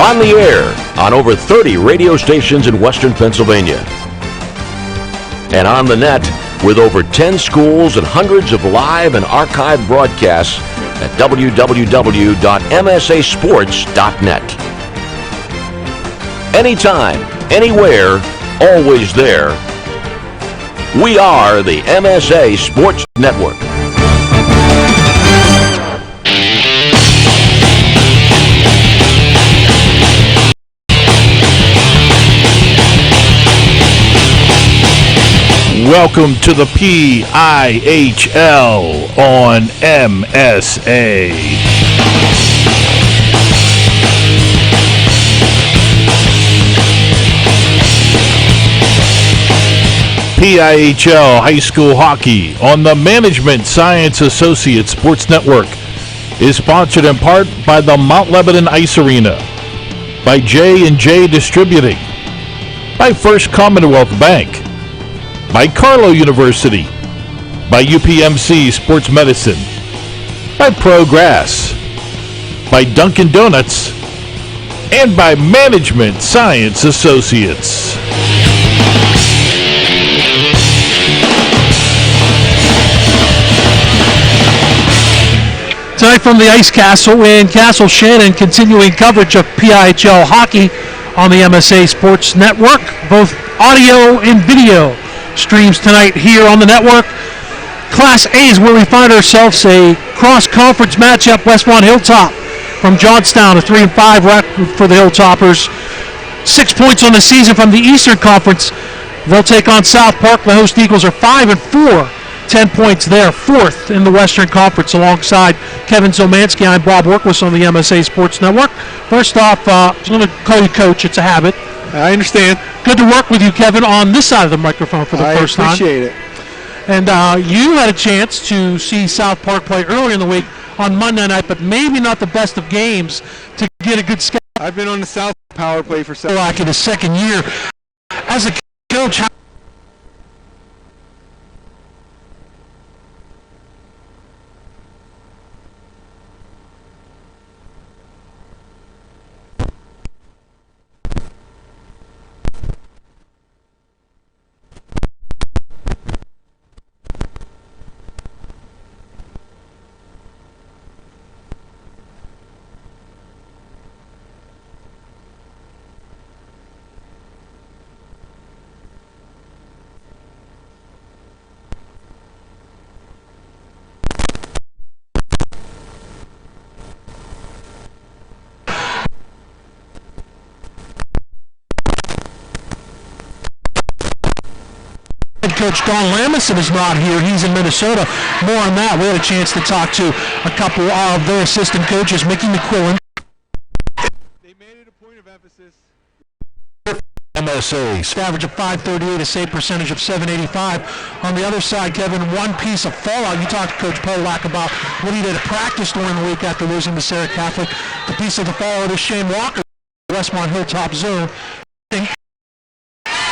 On the air on over 30 radio stations in Western Pennsylvania. And on the net with over 10 schools and hundreds of live and archived broadcasts at www.msasports.net. Anytime, anywhere, always there. We are the MSA Sports Network. Welcome to the PIHL on MSA. PIHL High School Hockey on the Management Science Associates Sports Network is sponsored in part by the Mount Lebanon Ice Arena, by J&J Distributing, by First Commonwealth Bank, by Carlow University, by UPMC Sports Medicine, by ProGrass, by Dunkin' Donuts, and by Management Science Associates. Tonight from the Ice Castle in Castle Shannon, continuing coverage of PIHL hockey on the MSA Sports Network, both audio and video streams tonight here on the network. Class A is where we find ourselves, a cross-conference matchup. Westmont Hilltop from Johnstown, a 3-5 record for the Hilltoppers. 6 points on the season from the Eastern Conference. They'll take on South Park. The host Eagles are 5-4. 10 points there, fourth in the Western Conference alongside Kevin Zielmanski. I'm Bob Orkwis on the MSA Sports Network. First off, I'm going to call you Coach. It's a habit. I understand. Good to work with you, Kevin, on this side of the microphone for the first time. I appreciate it. And you had a chance to see South Park play earlier in the week on Monday night, but maybe not the best of games to get a good schedule. I've been on the South power play for like in his second year. As a coach, Coach Don Lamison is not here. He's in Minnesota. More on that. We had a chance to talk to a couple of their assistant coaches, Mickey McQuillan. They made it a point of emphasis. MSA. Average of .538, a save percentage of .785. On the other side, Kevin, one piece of fallout. You talked to Coach Polak about what he did at practice during the week after losing to Sarah Catholic. The piece of the fallout is Shane Walker, Westmont Hilltop zone.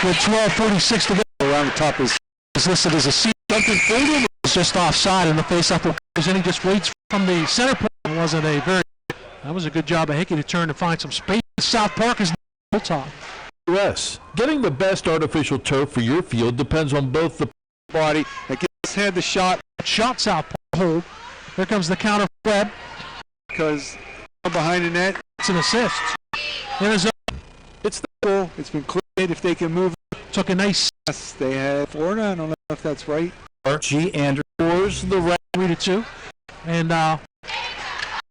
With 12:46 to go. Around the top is listed as a C. Something for him was just offside in the face-off. And he just waits from the center point. That was a good job of Hickey to turn to find some space. South Park is Hilltop. Yes, getting the best artificial turf for your field depends on both the body that gets had the shot. Shot South Park hold. Here comes the counter Webb. Because behind the net. It's an assist. It's the goal. It's been cleared if they can move. Took a nice. Yes, they had Florida. I don't know if that's right. Archie Andrews the right 3-2, and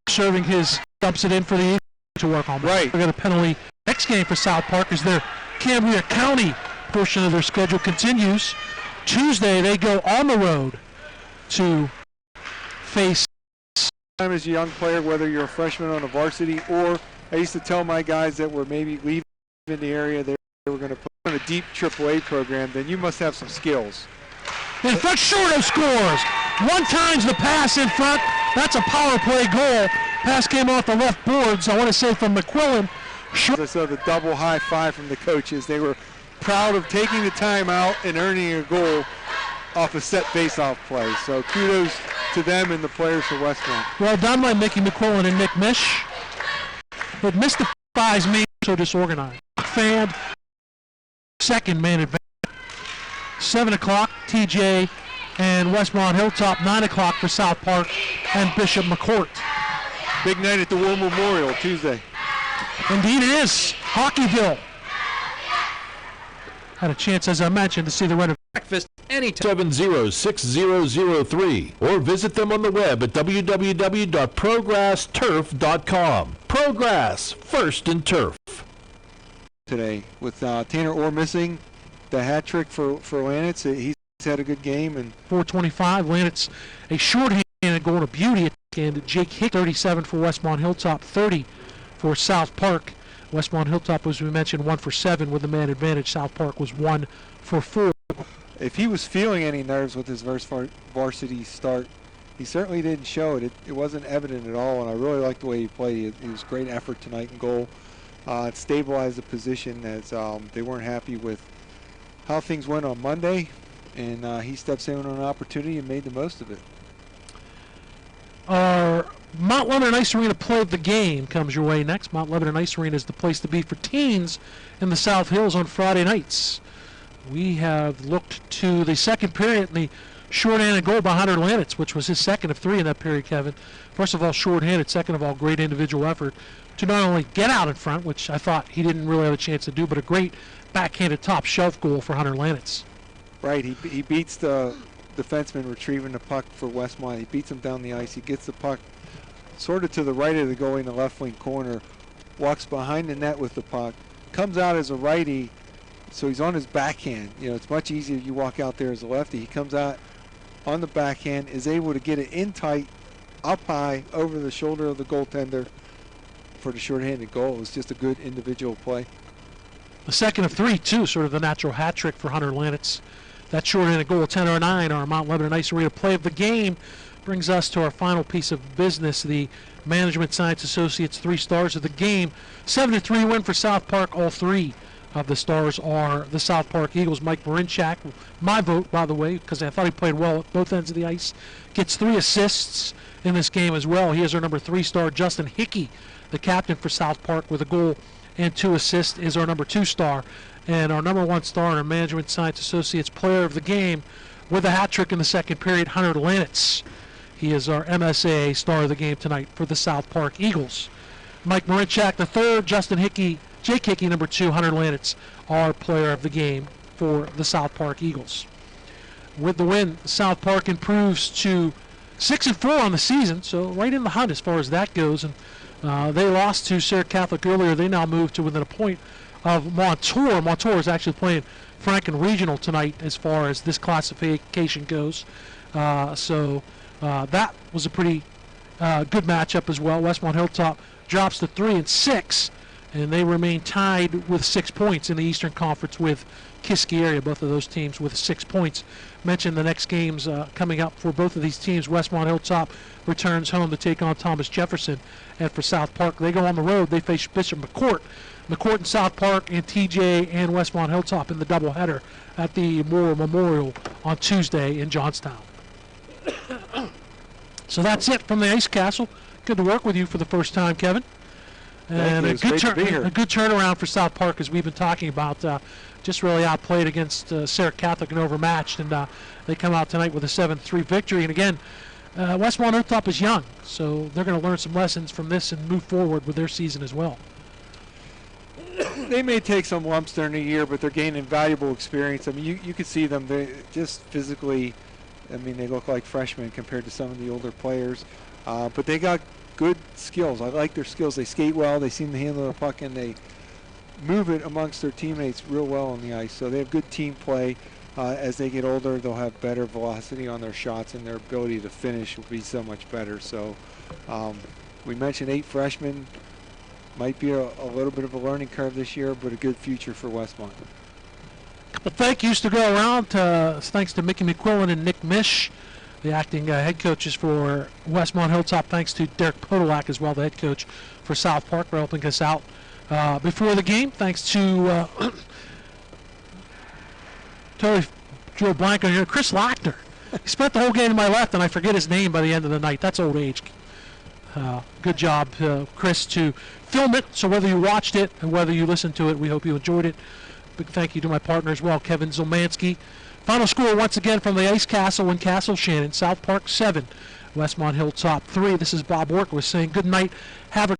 serving his dumps it in for the Eagles to work on. Right. We got a penalty. Next game for South Park is their Cambria County portion of their schedule continues. Tuesday they go on the road to face. As a young player, whether you're a freshman on a varsity or I used to tell my guys that were maybe leaving the area they were going to put on a deep AAA program, then you must have some skills. In front, Shorto scores. One times the pass in front. That's a power play goal. Pass came off the left boards. I want to say from McQuillan. I saw the double high five from the coaches. They were proud of taking the timeout and earning a goal off a set face-off play. So kudos to them and the players for Westmont. Well done by Mickey McQuillan and Nick Mish. It missed the Guys made so disorganized. Fanned, second man advantage. 7 o'clock, TJ and Westmont Hilltop. 9 o'clock for South Park and Bishop McCourt. Big night at the War Memorial Tuesday. Indeed it is. Hockeyville. Had a chance, as I mentioned, to see the Red Breakfast anytime. 706003 or visit them on the web at www.progressturf.com. Progress, first in turf. Today with Tanner Orr missing the hat trick for Lanitz. He's had a good game. And 4:25. Lanitz a shorthanded goal and a beauty at the end. Jake Hick, 37 for Westmont Hilltop, 30 for South Park. Westmont Hilltop, as we mentioned, 1 for 7 with the man advantage. South Park was 1 for 4. If he was feeling any nerves with his varsity start, he certainly didn't show it. It wasn't evident at all, and I really liked the way he played. It was great effort tonight in goal. It stabilized the position as they weren't happy with how things went on Monday, and he steps in on an opportunity and made the most of it. Our Mount Lebanon Ice Arena play of the game comes your way next. Mount Lebanon Ice Arena is the place to be for teens in the South Hills on Friday nights. We have looked to the second period and the shorthanded goal by Hunter Lanitz, which was his second of 3 in that period, Kevin. First of all, shorthanded. Second of all, great individual effort to not only get out in front, which I thought he didn't really have a chance to do, but a great backhanded top shelf goal for Hunter Lanitz. Right, he beats the defenseman retrieving the puck for Westmont. He beats him down the ice. He gets the puck sort of to the right of the goalie in the left wing corner, walks behind the net with the puck, comes out as a righty, so he's on his backhand. You know, it's much easier you walk out there as a lefty. He comes out on the backhand, is able to get it in tight, up high, over the shoulder of the goaltender for the shorthanded goal. It was just a good individual play. The second of 3, too, sort of the natural hat trick for Hunter Lanitz. That shorthanded goal, 10:09, our Mount Lebanon Ice Arena play of the game, brings us to our final piece of business, the Management Science Associates 3 stars of the game. 7-3 win for South Park. All 3 of the stars are the South Park Eagles. Mike Marinchak, my vote, by the way, because I thought he played well at both ends of the ice, gets 3 assists in this game as well. He is our number 3 star. Justin Hickey, the captain for South Park, with a goal and 2 assists, is our number 2 star. And our number 1 star in our Management Science Associates player of the game with a hat trick in the second period, Hunter Lanitz. He is our MSA star of the game tonight for the South Park Eagles. Mike Marinchak, the 3rd, Justin Hickey, Jake Hickey, number 2, Hunter Lanitz, our player of the game for the South Park Eagles. With the win, South Park improves to 6-4 on the season, so right in the hunt as far as that goes. And they lost to Sarah Catholic earlier. They now move to within a point of Montour. Montour is actually playing Franken Regional tonight as far as this classification goes. So that was a pretty good matchup as well. Westmont Hilltop drops to 3-6, and they remain tied with 6 points in the Eastern Conference with Kiski area, both of those teams with 6 points. Mentioned the next games coming up for both of these teams. Westmont Hilltop returns home to take on Thomas Jefferson, and for South Park, they go on the road. They face Bishop McCourt. McCourt and South Park and TJ and Westmont Hilltop in the doubleheader at the War Memorial on Tuesday in Johnstown. So that's it from the Ice Castle. Good to work with you for the first time, Kevin. And a good turnaround for South Park, as we've been talking about. Just really outplayed against Sarah Catholic and overmatched, and they come out tonight with a 7-3 victory. And again, Westmont Hilltop is young, so they're going to learn some lessons from this and move forward with their season as well. They may take some lumps during the year, but they're gaining valuable experience. I mean, you could see them. They just physically, I mean, they look like freshmen compared to some of the older players. But they got good skills. I like their skills. They skate well. They seem to handle the puck, and they move it amongst their teammates real well on the ice. So they have good team play. As they get older, they'll have better velocity on their shots, and their ability to finish will be so much better. So we mentioned 8 freshmen. Might be a little bit of a learning curve this year, but a good future for Westmont. A couple thank yous to go around. Thanks to Mickey McQuillan and Nick Mish, the acting head coaches for Westmont Hilltop. Thanks to Derek Podolak as well, the head coach for South Park, for helping us out before the game. Thanks to totally drew a blank on here, Chris Lackner. He spent the whole game to my left, and I forget his name by the end of the night. That's old age. Good job, Chris, to film it. So whether you watched it and whether you listened to it, we hope you enjoyed it. Big thank you to my partner as well, Kevin Zielmanski. Final score once again from the Ice Castle in Castle Shannon. South Park 7, Westmont Hilltop 3. This is Bob Orkwis saying good night. Have a